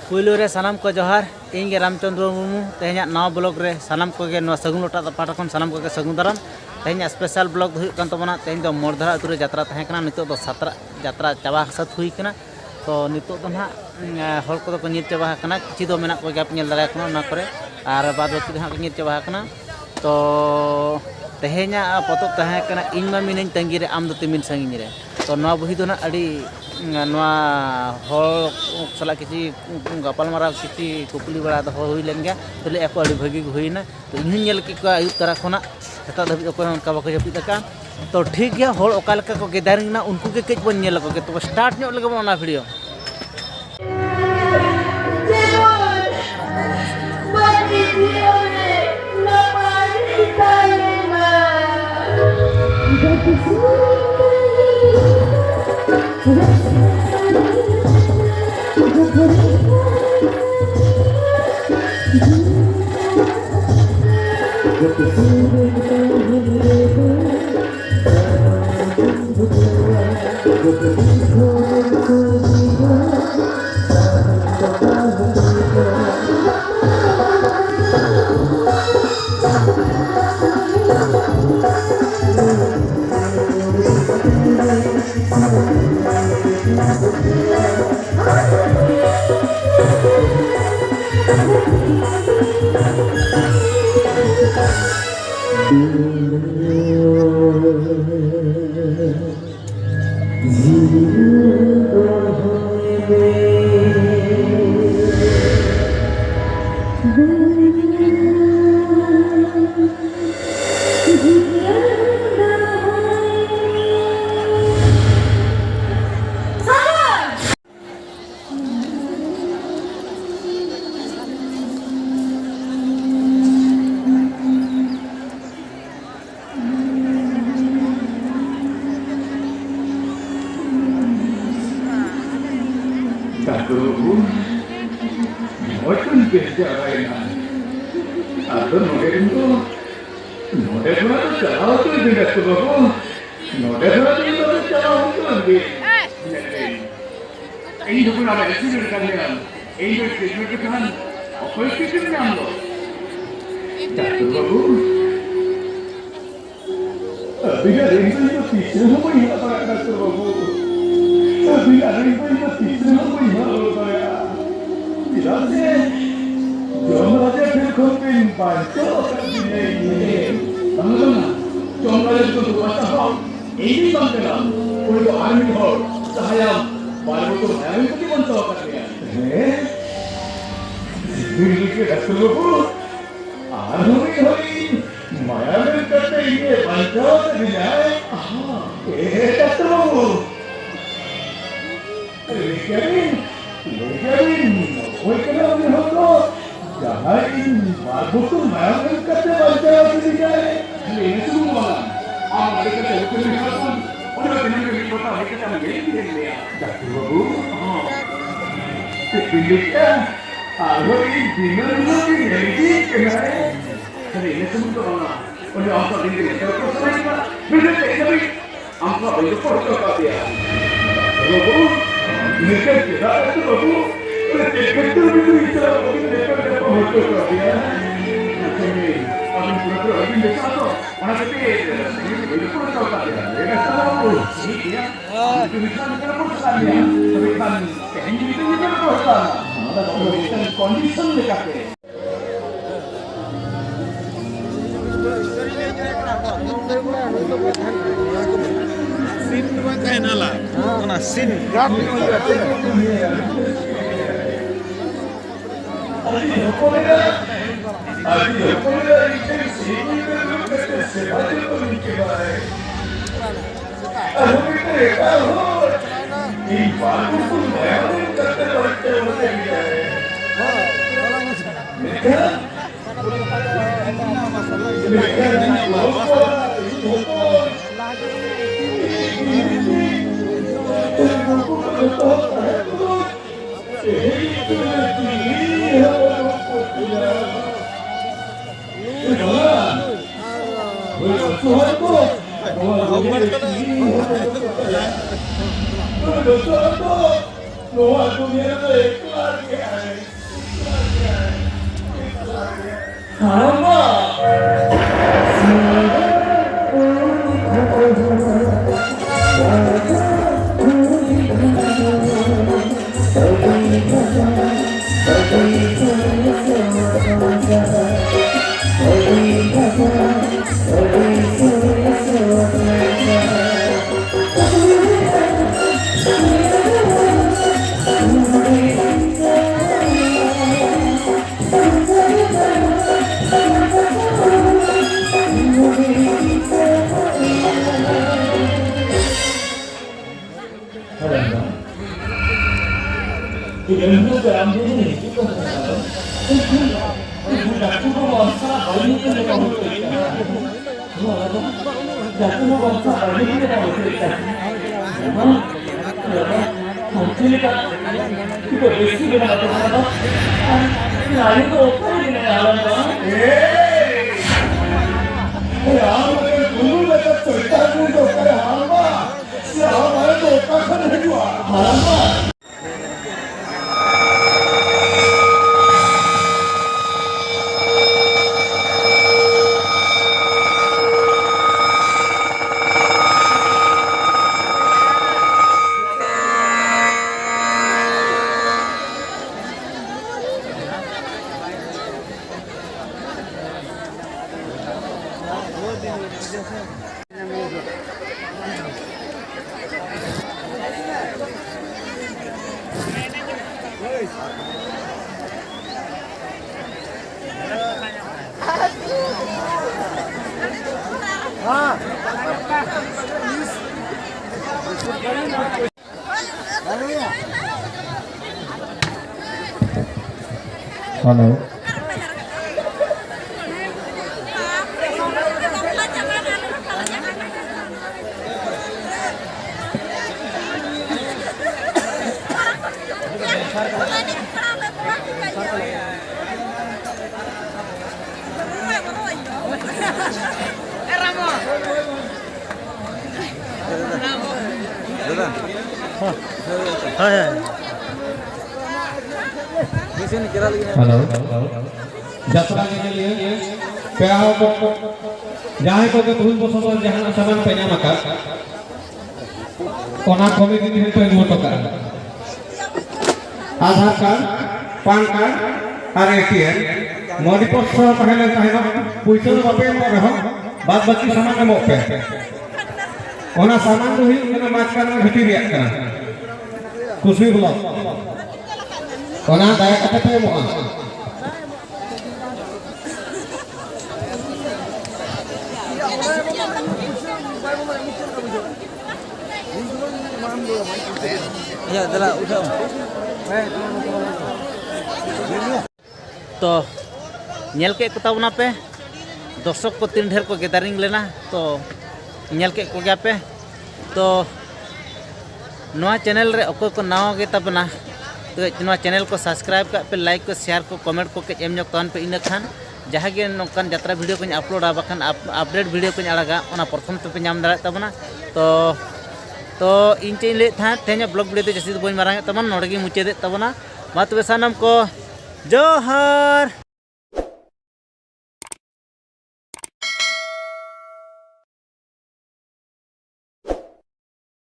पुइलो रे सानाम को जोहार इन गे रामचंद्र मुर्मू तेहना नवा ब्लॉग रे सानाम को गे सगुन लोटा पाटा खन सानाम को गे सगुन दाराम तेहना स्पेशल ब्लॉग हुई कान तबना तेहन दो मोरधरा अतुरे यात्रा तहे कना नितो दो सतरा यात्रा चाबा सत हुई कना तो नितो दो ना हर को तो नीर चाबा कना किछि दो मेना को गैप नेल दारा कना ना करे आर बाद बाकी दो नीर चाबा कना तो तेहना पतब तहे कना इन मा मिनिन तंगी रे आम दो तिमिन संगिन रे तो नवा बही दो ना अड़ी नवा हर सला किसी गपाल मारा किसी कुपली बड़ा तो हुई लेन गया तो ले एको अड़ी भागी हुईना तो इन नेल की को आयु तरा खोना सेता धाबी को उनका बाको जपी तका तो ठीक गया हर ओका लका को गेदारिंगना उनको के कज बन नेल को के तो स्टार्ट न्यो लगे बना video No, algo mierda de claro que hay. Halo. Halo. Jatra के लिए प्यार को जहाँ को के भूल बसो जहाँ सामान पे ᱧᱟᱢ ᱟᱠᱟᱫ ᱚᱱᱟ ᱠᱚᱢᱤᱴᱤ ᱴᱷᱮᱱ ᱯᱮ ᱱᱳᱴ ᱟᱠᱟᱫ आधार कार्ड पान कार्ड और एटीएम मोदी पक्ष पहले तहना पैसा तो बापे एमो रहो बाद बाकी सामान एमो पे ओना सामान दो हुई ओना माचकान में घटी रिया कना कुछ भी ब्लॉक ओना दाया कते पे एमो Ya, adalah udah. तो नेल के को ताबना पे दर्शक को तीन ढेर को गैदरिंग लेना तो नेल के को गया पे तो नवा चैनल रे अको को नाव गे तबना तो नवा चैनल को सब्सक्राइब का पे लाइक को शेयर को कमेंट को के एम जो कान पे इन खान जहाँ गे नौकान यात्रा वीडियो को अपलोडा बखान अपडेट वीडियो को अड़गा ओना प्रथम तो पे नाम दाड़ा तबना तो इन चेन ले था तेज ब्लॉग वीडियो तो जैसे बन मारा तब नोड़े मुचादे तबना मा तबे सानम को जोहार।